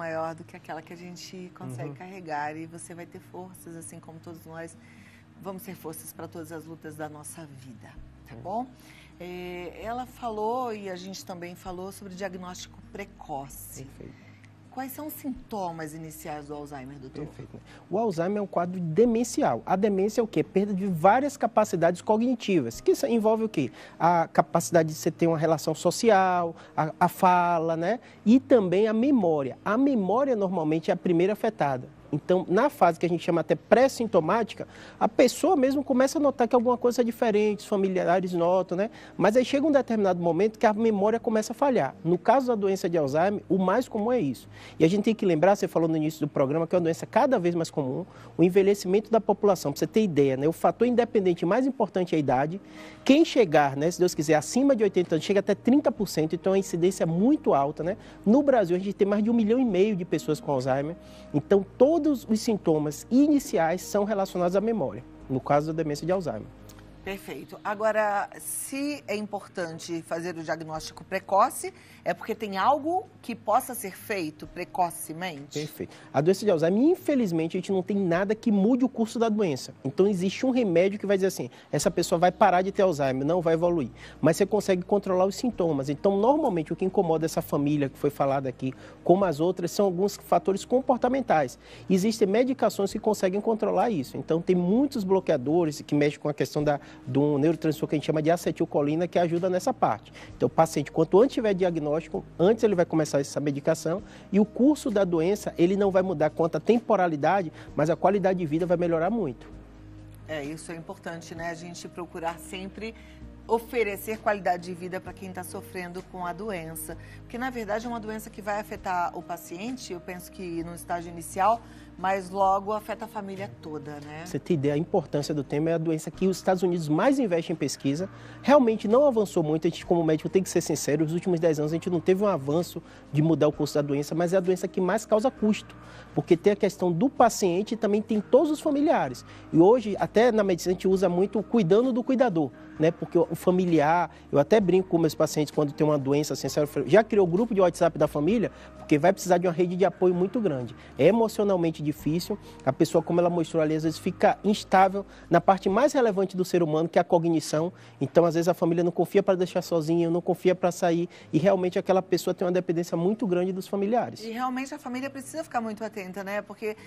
maior do que aquela que a gente consegue carregar. E você vai ter forças, assim como todos nós, vamos ter forças para todas as lutas da nossa vida, tá bom? Ela falou, e a gente também falou, sobre diagnóstico precoce. Perfeito. Quais são os sintomas iniciais do Alzheimer, doutor? Perfeito. O Alzheimer é um quadro demencial. A demência é o quê? Perda de várias capacidades cognitivas, que isso envolve o quê? A capacidade de você ter uma relação social, a fala, né? E também a memória. A memória normalmente é a primeira afetada. Então, na fase que a gente chama até pré-sintomática, a pessoa mesmo começa a notar que alguma coisa é diferente, os familiares notam, né? Mas aí chega um determinado momento que a memória começa a falhar. No caso da doença de Alzheimer, o mais comum é isso. E a gente tem que lembrar, você falou no início do programa, que é uma doença cada vez mais comum, o envelhecimento da população. Para você ter ideia, né? O fator independente mais importante é a idade. Quem chegar, né, se Deus quiser, acima de 80 anos, chega até 30%, então a incidência é muito alta, né? No Brasil, a gente tem mais de 1,5 milhão de pessoas com Alzheimer. Então, todos os sintomas iniciais são relacionados à memória, no caso da demência de Alzheimer. Perfeito. Agora, se é importante fazer o diagnóstico precoce, é porque tem algo que possa ser feito precocemente? Perfeito. A doença de Alzheimer, infelizmente, a gente não tem nada que mude o curso da doença. Então, existe um remédio que vai dizer assim, essa pessoa vai parar de ter Alzheimer, não vai evoluir. Mas você consegue controlar os sintomas. Então, normalmente, o que incomoda essa família que foi falada aqui, como as outras, são alguns fatores comportamentais. Existem medicações que conseguem controlar isso. Então, tem muitos bloqueadores que mexem com a questão do neurotransmissor que a gente chama de acetilcolina, que ajuda nessa parte. Então, o paciente, quanto antes tiver diagnóstico, antes ele vai começar essa medicação e o curso da doença, ele não vai mudar quanto à temporalidade, mas a qualidade de vida vai melhorar muito. Isso é importante, né? A gente procurar sempre oferecer qualidade de vida para quem está sofrendo com a doença. Porque, na verdade, é uma doença que vai afetar o paciente, eu penso que no estágio inicial, mas logo afeta a família toda, né? Você tem ideia, a importância do tema é a doença que os Estados Unidos mais investem em pesquisa. Realmente não avançou muito, a gente como médico tem que ser sincero, nos últimos 10 anos a gente não teve um avanço de mudar o curso da doença, mas é a doença que mais causa custo, porque tem a questão do paciente e também tem todos os familiares. E hoje, até na medicina, a gente usa muito cuidando do cuidador, né? Porque o familiar, eu até brinco com meus pacientes quando tem uma doença assim, já criou o grupo de WhatsApp da família, porque vai precisar de uma rede de apoio muito grande. É emocionalmente difícil, a pessoa, como ela mostrou ali, às vezes fica instável na parte mais relevante do ser humano, que é a cognição. Então, às vezes, a família não confia para deixar sozinha, não confia para sair, e realmente aquela pessoa tem uma dependência muito grande dos familiares. E realmente a família precisa ficar muito atenta, né? Porque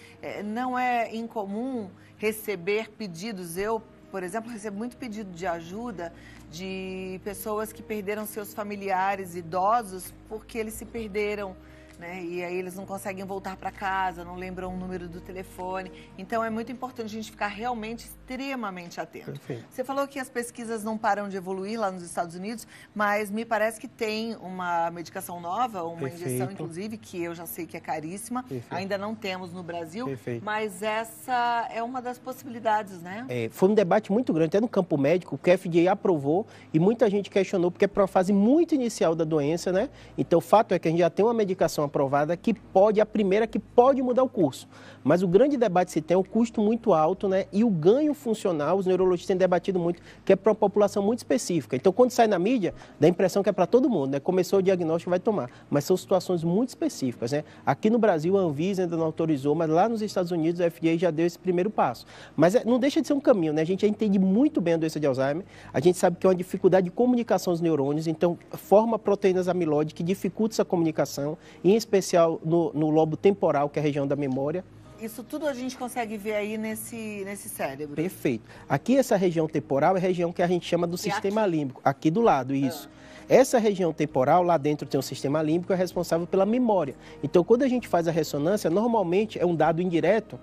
não é incomum receber pedidos. Eu, por exemplo, recebo muito pedido de ajuda de pessoas que perderam seus familiares idosos porque eles se perderam, né? E aí eles não conseguem voltar para casa, não lembram o número do telefone. Então é muito importante a gente ficar realmente extremamente atento. Perfeito. Você falou que as pesquisas não param de evoluir lá nos Estados Unidos, mas me parece que tem uma medicação nova, uma injeção inclusive, que eu já sei que é caríssima. Perfeito. Ainda não temos no Brasil, Perfeito. mas essa é uma das possibilidades, né? Foi um debate muito grande, até no campo médico, que a FDA aprovou e muita gente questionou, porque é para uma fase muito inicial da doença, né? Então, o fato é que a gente já tem uma medicação aprovada que pode, a primeira que pode mudar o curso. Mas o grande debate se tem é o custo muito alto, né? E o ganho funcional, os neurologistas têm debatido muito, que é para uma população muito específica. Então, quando sai na mídia, dá a impressão que é para todo mundo, né? Começou o diagnóstico, vai tomar. Mas são situações muito específicas, né? Aqui no Brasil, a Anvisa ainda não autorizou, mas lá nos Estados Unidos, a FDA já deu esse primeiro passo. Mas não deixa de ser um caminho, né? A gente já entende muito bem a doença de Alzheimer, a gente sabe que é uma dificuldade de comunicação dos neurônios, então forma proteínas amiloide que dificultam essa comunicação, em especial no lobo temporal, que é a região da memória. Isso tudo a gente consegue ver aí nesse cérebro. Perfeito. Aqui essa região temporal é a região que a gente chama do sistema límbico, aqui do lado, isso. Essa região temporal, lá dentro tem um sistema límbico, é responsável pela memória. Então, quando a gente faz a ressonância, normalmente é um dado indireto.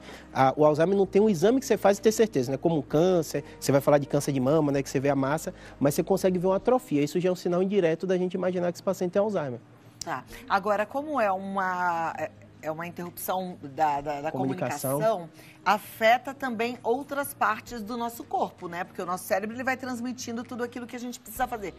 O Alzheimer não tem um exame que você faz e ter certeza, né? Como um câncer, você vai falar de câncer de mama, né? Que você vê a massa, mas você consegue ver uma atrofia. Isso já é um sinal indireto da gente imaginar que esse paciente tem Alzheimer. Tá. Agora, como é uma interrupção da comunicação, afeta também outras partes do nosso corpo, né? Porque o nosso cérebro ele vai transmitindo tudo aquilo que a gente precisa fazer.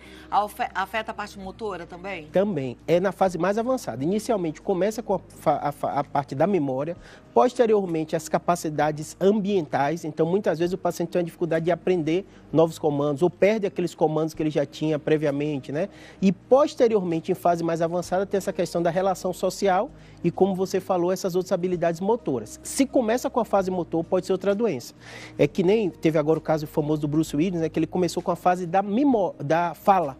Afeta a parte motora também? Também. É na fase mais avançada. Inicialmente começa com a parte da memória, posteriormente as capacidades ambientais. Então, muitas vezes o paciente tem uma dificuldade de aprender novos comandos ou perde aqueles comandos que ele já tinha previamente, né? E posteriormente, em fase mais avançada, tem essa questão da relação social e como você você falou, essas outras habilidades motoras. Se começa com a fase motor, pode ser outra doença. É que nem teve agora o caso famoso do Bruce Willis, né, que ele começou com a fase da fala.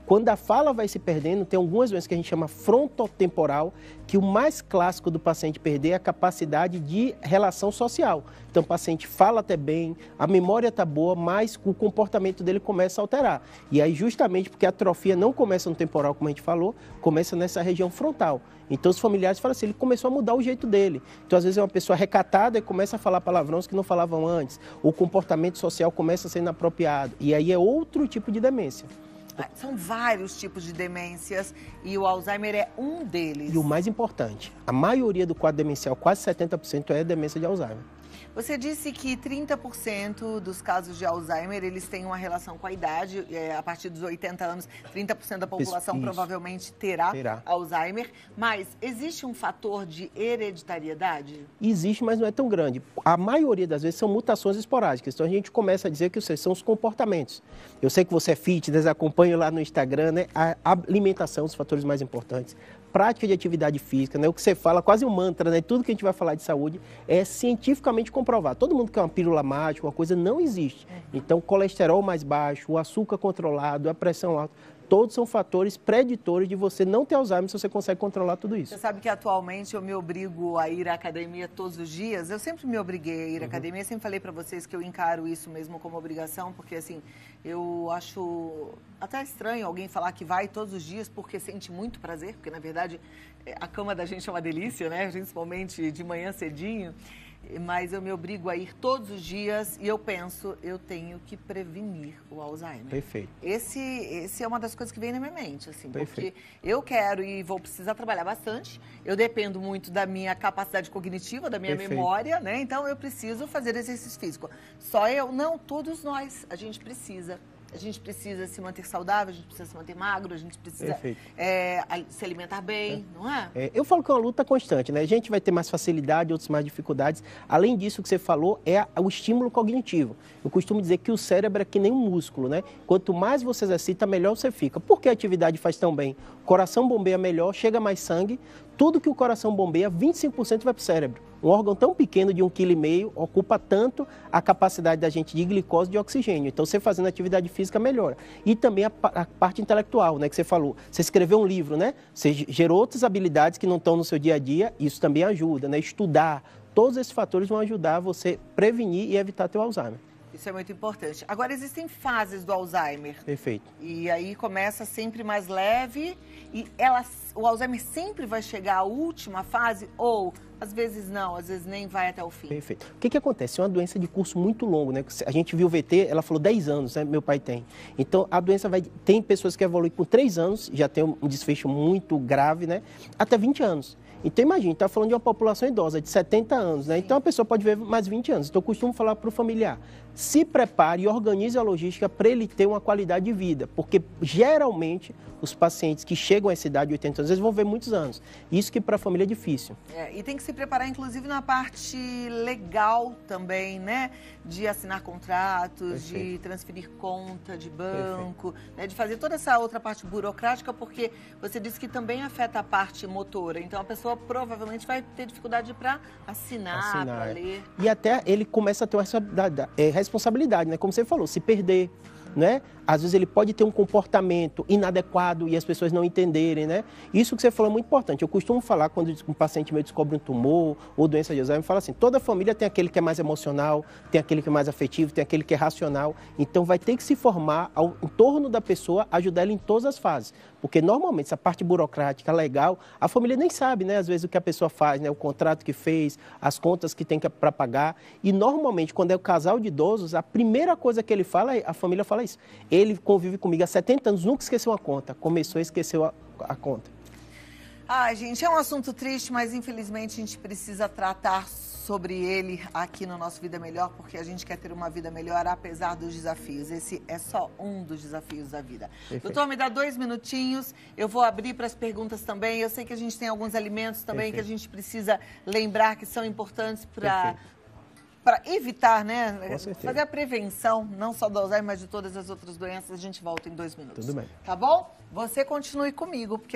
Quando a fala vai se perdendo, tem algumas doenças que a gente chama frontotemporal, que o mais clássico do paciente perder é a capacidade de relação social. Então, o paciente fala até bem, a memória está boa, mas o comportamento dele começa a alterar. E aí, justamente porque a atrofia não começa no temporal, como a gente falou, começa nessa região frontal. Então, os familiares falam assim, ele começou a mudar o jeito dele. Então, às vezes, é uma pessoa recatada e começa a falar palavrões que não falavam antes. O comportamento social começa a ser inapropriado. E aí é outro tipo de demência. São vários tipos de demências e o Alzheimer é um deles. E o mais importante, a maioria do quadro demencial, quase 70%, é demência de Alzheimer. Você disse que 30% dos casos de Alzheimer, eles têm uma relação com a idade. A partir dos 80 anos, 30% da população provavelmente terá Alzheimer. Mas existe um fator de hereditariedade? Existe, mas não é tão grande. A maioria das vezes são mutações esporádicas. Então a gente começa a dizer que são os comportamentos. Eu sei que você é fitness, acompanho lá no Instagram, né? A alimentação, os fatores mais importantes. Prática de atividade física, né? O que você fala, quase um mantra, né? Tudo que a gente vai falar de saúde é cientificamente comprovado. Todo mundo quer uma pílula mágica, uma coisa, não existe. Então, colesterol mais baixo, o açúcar controlado, a pressão alta, todos são fatores preditores de você não ter Alzheimer se você consegue controlar tudo isso. Você sabe que atualmente eu me obrigo a ir à academia todos os dias? Eu sempre me obriguei a ir à academia, sempre falei para vocês que eu encaro isso mesmo como obrigação, porque assim, eu acho até estranho alguém falar que vai todos os dias porque sente muito prazer, porque na verdade a cama da gente é uma delícia, né? Principalmente de manhã cedinho. Mas eu me obrigo a ir todos os dias e eu penso, eu tenho que prevenir o Alzheimer. Perfeito. Esse é uma das coisas que vem na minha mente, assim, Perfeito. porque eu quero e vou precisar trabalhar bastante, eu dependo muito da minha capacidade cognitiva, da minha Perfeito. memória, né? Então eu preciso fazer exercício físico. Só eu? Não, todos nós, a gente precisa. A gente precisa se manter saudável, a gente precisa se manter magro, a gente precisa se alimentar bem, não é? Eu falo que é uma luta constante, né? A gente vai ter mais facilidade, outros mais dificuldades. Além disso, o que você falou é o estímulo cognitivo. Eu costumo dizer que o cérebro é que nem um músculo, né? Quanto mais você exercita, melhor você fica. Por que a atividade faz tão bem? O coração bombeia melhor, chega mais sangue. Tudo que o coração bombeia, 25% vai para o cérebro. Um órgão tão pequeno de 1,5 kg ocupa tanto a capacidade da gente de glicose e de oxigênio. Então, você fazendo atividade física melhora. E também a parte intelectual, né, que você falou. Você escreveu um livro, né? Você gerou outras habilidades que não estão no seu dia a dia. Isso também ajuda, né? Estudar. Todos esses fatores vão ajudar você a prevenir e evitar ter o Alzheimer. Isso é muito importante. Agora, existem fases do Alzheimer. Perfeito. E aí começa sempre mais leve e o Alzheimer sempre vai chegar à última fase ou, às vezes não, às vezes nem vai até o fim. Perfeito. O que acontece? É uma doença de curso muito longo, né? A gente viu o VT, ela falou 10 anos, né? Meu pai tem. Então, a doença tem pessoas que evoluem com 3 anos, já tem um desfecho muito grave, né? Até 20 anos. Então, imagine, está falando de uma população idosa de 70 anos, né? Então, a pessoa pode viver mais 20 anos. Então, eu costumo falar para o familiar, se prepare e organize a logística para ele ter uma qualidade de vida, porque geralmente os pacientes que chegam a essa idade de 80 anos, eles vão ver muitos anos. Isso que para a família é difícil. E tem que se preparar, inclusive, na parte legal também, né? De assinar contratos, de transferir conta de banco, né? De fazer toda essa outra parte burocrática, porque você disse que também afeta a parte motora. Então, a pessoa provavelmente vai ter dificuldade para assinar, para ler. E até ele começa a ter uma responsabilidade, né? Como você falou, se perder, né? Às vezes ele pode ter um comportamento inadequado e as pessoas não entenderem, né? Isso que você falou é muito importante. Eu costumo falar quando um paciente meu descobre um tumor ou doença de Alzheimer, eu falo assim, toda família tem aquele que é mais emocional, tem aquele que é mais afetivo, tem aquele que é racional. Então vai ter que se formar em torno da pessoa, ajudar ela em todas as fases. Porque normalmente essa parte burocrática, legal, a família nem sabe, né? Às vezes o que a pessoa faz, né? O contrato que fez, as contas que tem para pagar. E normalmente quando é o casal de idosos, a primeira coisa que ele fala, a família fala isso. Ele convive comigo há 70 anos, nunca esqueceu a conta. Começou e esqueceu a conta. Gente, é um assunto triste, mas infelizmente a gente precisa tratar sobre ele aqui no nosso Vida Melhor, porque a gente quer ter uma vida melhor apesar dos desafios. Esse é só um dos desafios da vida. Perfeito. Doutor, me dá 2 minutinhos, eu vou abrir para as perguntas também. Eu sei que a gente tem alguns alimentos também que a gente precisa lembrar que são importantes para evitar, né? Fazer a prevenção, não só do Alzheimer, mas de todas as outras doenças. A gente volta em 2 minutos. Tudo bem. Tá bom? Você continue comigo, porque